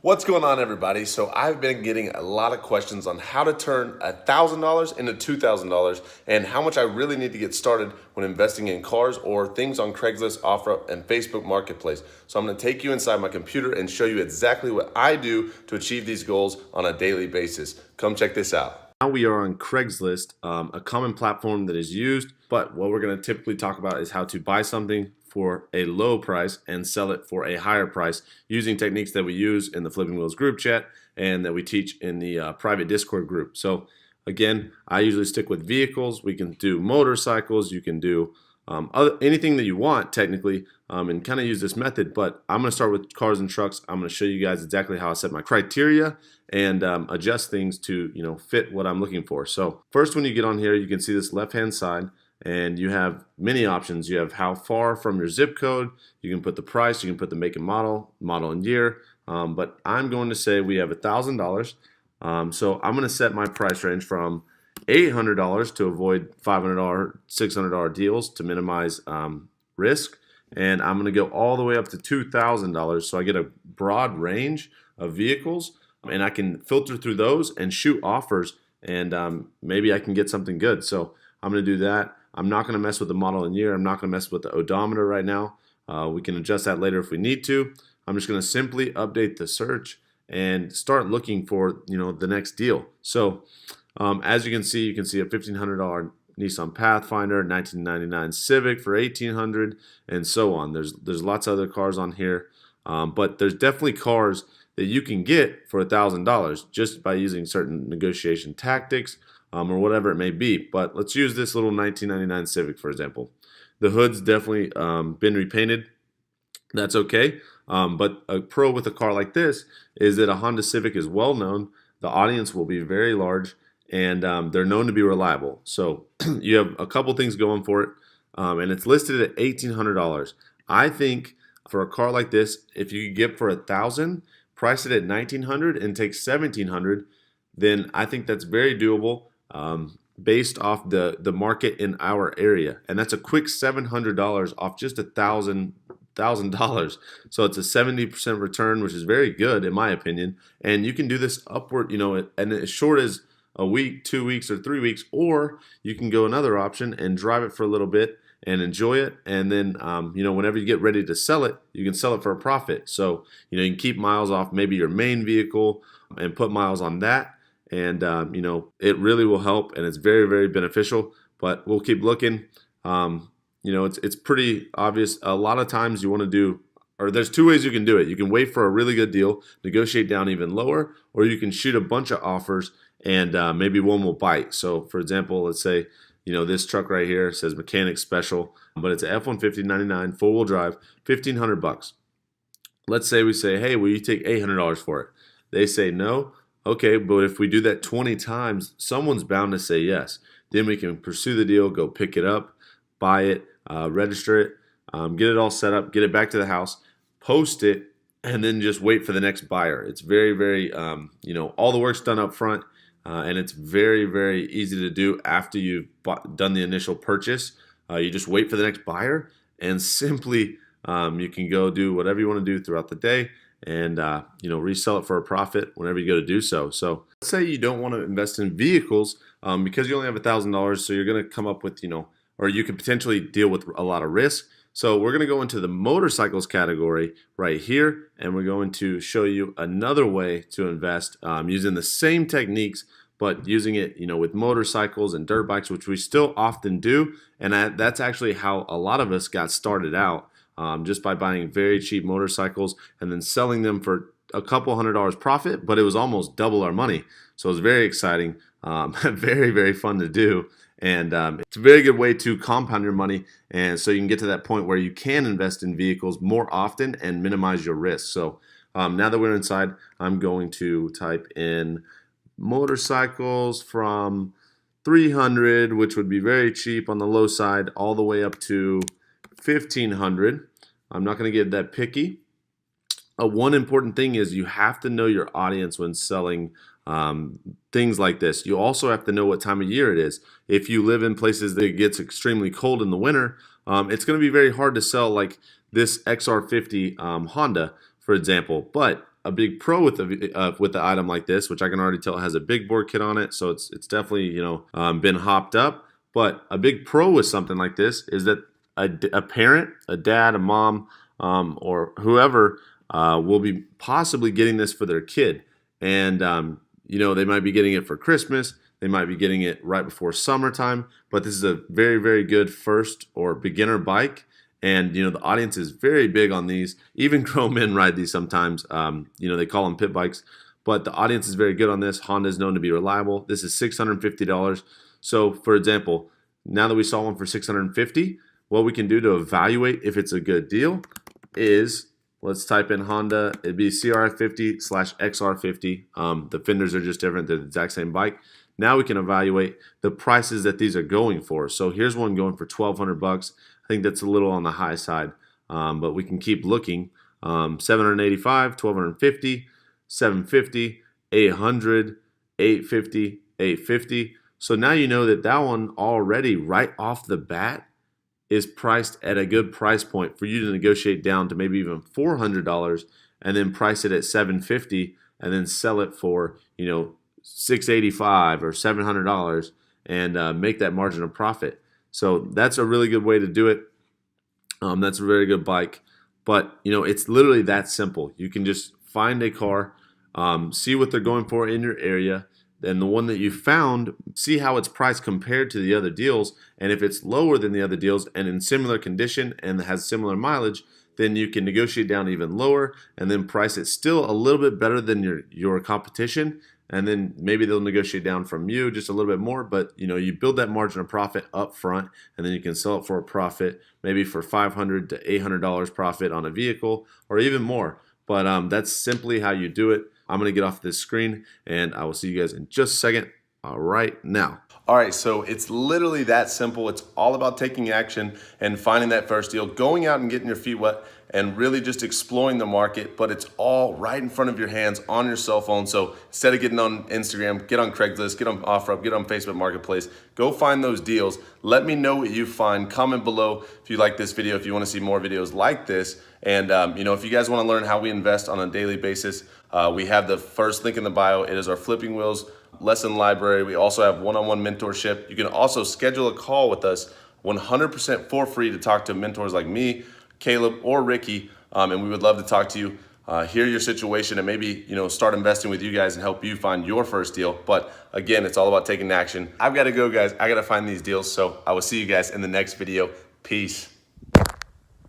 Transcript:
What's going on, everybody? So I've been getting a lot of questions on how to turn $1,000 into $2,000 and how much I really need to get started when investing in cars or things on Craigslist, OfferUp, and Facebook Marketplace. So I'm going to take you inside my computer and show you exactly what I do to achieve these goals on a daily basis. Come check this out. Now we are on Craigslist, a common platform that is used, but what we're going to typically talk about is how to buy something for a low price and sell it for a higher price using techniques that we use in the Flipping Wheels group chat and that we teach in the private Discord group. So again, I usually stick with vehicles. We can do motorcycles. You can do anything that you want technically and kind of use this method, but I'm going to start with cars and trucks. I'm going to show you guys exactly how I set my criteria and adjust things to fit what I'm looking for. So first, when you get on here, you can see this left hand side and you have many options. You have how far from your zip code. You can put the price, you can put the make and model and year, but I'm going to say we have $1,000. So I'm going to set my price range from $800 to avoid $500, $600 deals to minimize risk. And I'm going to go all the way up to $2,000 so I get a broad range of vehicles and I can filter through those and shoot offers and maybe I can get something good. So I'm going to do that. I'm not going to mess with the model and year. I'm not going to mess with the odometer right now. We can adjust that later if we need to. I'm just going to simply update the search and start looking for the next deal. So as you can see a $1,500 Nissan Pathfinder, 1999 Civic for $1,800, and so on. There's lots of other cars on here, but there's definitely cars that you can get for $1,000 just by using certain negotiation tactics or whatever it may be. But let's use this little 1999 Civic for example. The hood's definitely been repainted. That's okay. But a pro with a car like this is that a Honda Civic is well known. The audience will be very large, and they're known to be reliable. So you have a couple things going for it, and it's listed at $1,800. I think for a car like this, if you could get for $1,000, price it at $1,900 and take $1,700, then I think that's very doable based off the market in our area, and that's a quick $700 off just $1,000. So it's a 70% return, which is very good in my opinion. And you can do this upward, and as short as a week, 2 weeks, or 3 weeks, or you can go another option and drive it for a little bit and enjoy it. And then, whenever you get ready to sell it, you can sell it for a profit. So, you can keep miles off maybe your main vehicle and put miles on that. And, it really will help, and it's very, very beneficial, but we'll keep looking. It's pretty obvious. A lot of times you want to do, or there's two ways you can do it. You can wait for a really good deal, negotiate down even lower, or you can shoot a bunch of offers and maybe one will bite. So for example, let's say, this truck right here says mechanic special, but it's an F-150 99 four-wheel drive, $1,500. Let's say we say, hey, will you take $800 for it? They say no. Okay, but if we do that 20 times, someone's bound to say yes. Then we can pursue the deal, go pick it up, buy it, register it, get it all set up, get it back to the house, post it, and then just wait for the next buyer. It's very, very, all the work's done up front, and it's very, very easy to do after you've done the initial purchase. You just wait for the next buyer, and simply you can go do whatever you want to do throughout the day and resell it for a profit whenever you go to do so. So let's say you don't want to invest in vehicles because you only have $1,000, so you're going to come up with, or you could potentially deal with a lot of risk. So we're going to go into the motorcycles category right here, and we're going to show you another way to invest using the same techniques, but using it, with motorcycles and dirt bikes, which we still often do. And that's actually how a lot of us got started out, just by buying very cheap motorcycles and then selling them for a couple $100 profit, but it was almost double our money. So it was very exciting, very, very fun to do. And it's a very good way to compound your money, and so you can get to that point where you can invest in vehicles more often and minimize your risk. So now that we're inside, I'm going to type in motorcycles from 300, which would be very cheap on the low side, all the way up to 1,500. I'm not going to get that picky. One important thing is you have to know your audience when selling things like this. You also have to know what time of year it is. If you live in places that it gets extremely cold in the winter, it's going to be very hard to sell like this XR50 Honda, for example. But a big pro with the item like this, which I can already tell it has a big board kit on it, so it's definitely, you know, been hopped up. But a big pro with something like this is that a parent, a dad, a mom, or whoever will be possibly getting this for their kid. And, you know, they might be getting it for Christmas. They might be getting it right before summertime. But this is a very, very good first or beginner bike. And, you know, the audience is very big on these. Even grown men ride these sometimes. You know, they call them pit bikes. But the audience is very good on this. Honda is known to be reliable. This is $650. So, for example, now that we saw one for $650, what we can do to evaluate if it's a good deal is, let's type in Honda. It'd be CR50/XR50. The fenders are just different. They're the exact same bike. Now we can evaluate the prices that these are going for. So here's one going for $1,200. I think that's a little on the high side, but we can keep looking. 785, 1,250, 750, 800, 850, 850. So now you know that that one already right off the bat is priced at a good price point for you to negotiate down to maybe even $400 and then price it at $750 and then sell it for, you know, $685 or $700 and make that margin of profit. So that's a really good way to do it. That's a very good bike. But, you know, it's literally that simple. You can just find a car, see what they're going for in your area, and the one that you found, see how it's priced compared to the other deals. And if it's lower than the other deals and in similar condition and has similar mileage, then you can negotiate down even lower and then price it still a little bit better than your competition. And then maybe they'll negotiate down from you just a little bit more, but you know, you build that margin of profit up front, and then you can sell it for a profit, maybe for $500 to $800 profit on a vehicle, or even more. But that's simply how you do it. I'm going to get off this screen, and I will see you guys in just a second. All right, now. All right, so it's literally that simple. It's all about taking action and finding that first deal, going out and getting your feet wet, and really just exploring the market, but it's all right in front of your hands on your cell phone. So instead of getting on Instagram, get on Craigslist, get on OfferUp, get on Facebook Marketplace, go find those deals. Let me know what you find. Comment below if you like this video, if you want to see more videos like this. And you know, if you guys want to learn how we invest on a daily basis, we have the first link in the bio. It is our Flipping Wheels lesson library. We also have one-on-one mentorship. You can also schedule a call with us 100% for free to talk to mentors like me, Caleb, or Ricky, and we would love to talk to you, hear your situation, and maybe, you know, start investing with you guys and help you find your first deal. But again, it's all about taking action. I've got to go, guys. I got to find these deals, so I will see you guys in the next video. Peace.